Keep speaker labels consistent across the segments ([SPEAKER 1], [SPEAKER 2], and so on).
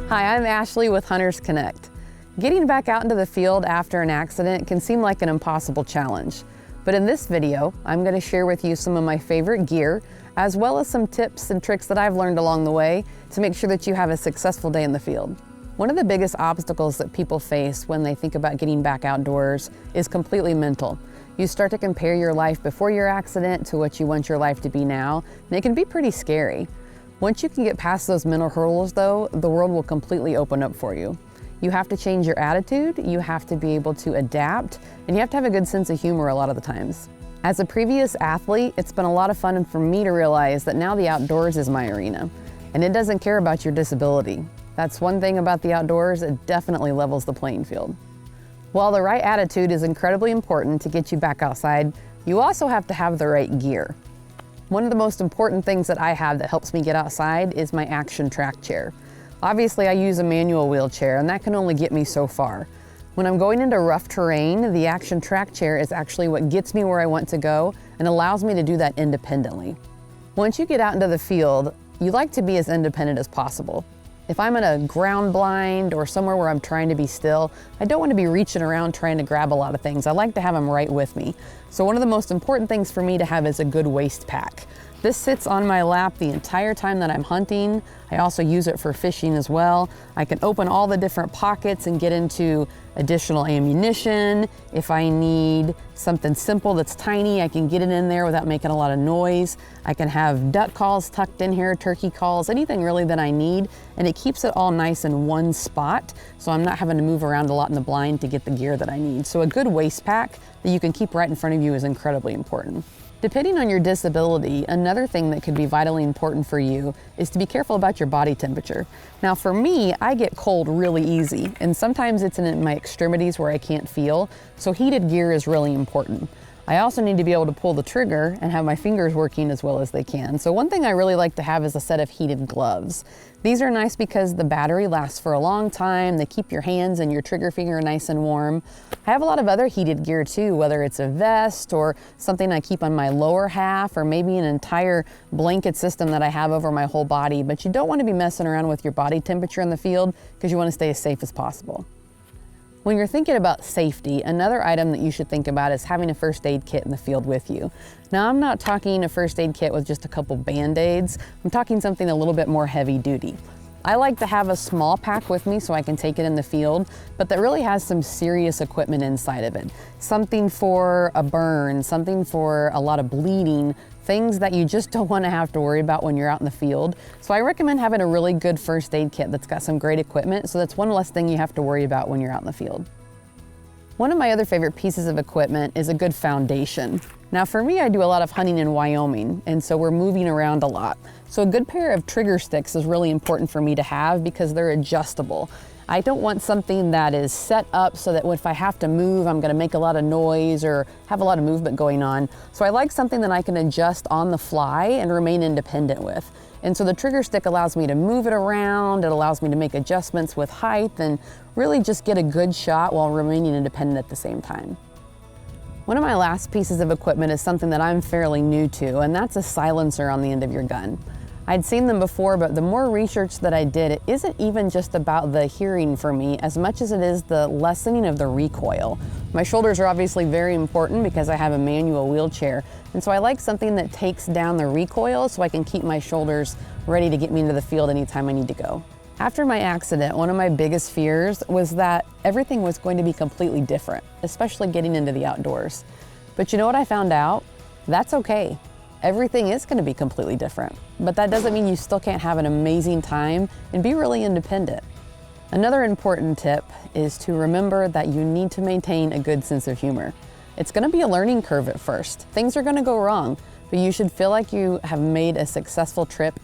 [SPEAKER 1] Hi, I'm Ashley with Hunters Connect. Getting back out into the field after an accident can seem like an impossible challenge. But in this video, I'm going to share with you some of my favorite gear, as well as some tips and tricks that I've learned along the way to make sure that you have a successful day in the field. One of the biggest obstacles that people face when they think about getting back outdoors is completely mental. You start to compare your life before your accident to what you want your life to be now, and it can be pretty scary. Once you can get past those mental hurdles though, the world will completely open up for you. You have to change your attitude, you have to be able to adapt, and you have to have a good sense of humor a lot of the times. As a previous athlete, it's been a lot of fun for me to realize that now the outdoors is my arena, and it doesn't care about your disability. That's one thing about the outdoors, it definitely levels the playing field. While the right attitude is incredibly important to get you back outside, you also have to have the right gear. One of the most important things that I have that helps me get outside is my action track chair. Obviously, I use a manual wheelchair, and that can only get me so far. When I'm going into rough terrain, the action track chair is actually what gets me where I want to go and allows me to do that independently. Once you get out into the field, you like to be as independent as possible. If I'm in a ground blind or somewhere where I'm trying to be still, I don't want to be reaching around trying to grab a lot of things. I like to have them right with me. So one of the most important things for me to have is a good waist pack. This sits on my lap the entire time that I'm hunting. I also use it for fishing as well. I can open all the different pockets and get into additional ammunition. If I need something simple that's tiny, I can get it in there without making a lot of noise. I can have duck calls tucked in here, turkey calls, anything really that I need, and it keeps it all nice in one spot, so I'm not having to move around a lot in the blind to get the gear that I need. So a good waist pack that you can keep right in front of you is incredibly important. Depending on your disability, another thing that could be vitally important for you is to be careful about your body temperature. Now for me, I get cold really easy, and sometimes it's in my extremities where I can't feel, so heated gear is really important. I also need to be able to pull the trigger and have my fingers working as well as they can. So one thing I really like to have is a set of heated gloves. These are nice because the battery lasts for a long time. They keep your hands and your trigger finger nice and warm. I have a lot of other heated gear too, whether it's a vest or something I keep on my lower half, or maybe an entire blanket system that I have over my whole body. But you don't want to be messing around with your body temperature in the field because you want to stay as safe as possible. When you're thinking about safety, another item that you should think about is having a first aid kit in the field with you. Now, I'm not talking a first aid kit with just a couple Band-Aids. I'm talking something a little bit more heavy duty. I like to have a small pack with me so I can take it in the field, but that really has some serious equipment inside of it. Something for a burn, something for a lot of bleeding, things that you just don't want to have to worry about when you're out in the field. So I recommend having a really good first aid kit that's got some great equipment, so that's one less thing you have to worry about when you're out in the field. One of my other favorite pieces of equipment is a good foundation. Now for me, I do a lot of hunting in Wyoming, and so we're moving around a lot. So a good pair of trigger sticks is really important for me to have because they're adjustable. I don't want something that is set up so that if I have to move, I'm gonna make a lot of noise or have a lot of movement going on. So I like something that I can adjust on the fly and remain independent with. And so the trigger stick allows me to move it around, it allows me to make adjustments with height and really just get a good shot while remaining independent at the same time. One of my last pieces of equipment is something that I'm fairly new to, and that's a silencer on the end of your gun. I'd seen them before, but the more research that I did, it isn't even just about the hearing for me as much as it is the lessening of the recoil. My shoulders are obviously very important because I have a manual wheelchair, and so I like something that takes down the recoil so I can keep my shoulders ready to get me into the field anytime I need to go. After my accident, one of my biggest fears was that everything was going to be completely different, especially getting into the outdoors. But you know what I found out? That's okay. Everything is going to be completely different, but that doesn't mean you still can't have an amazing time and be really independent. Another important tip is to remember that you need to maintain a good sense of humor. It's going to be a learning curve at first. Things are going to go wrong, but you should feel like you have made a successful trip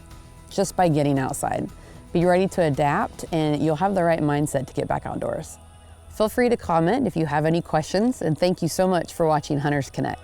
[SPEAKER 1] just by getting outside. Be ready to adapt and you'll have the right mindset to get back outdoors. Feel free to comment if you have any questions, and thank you so much for watching Hunters Connect.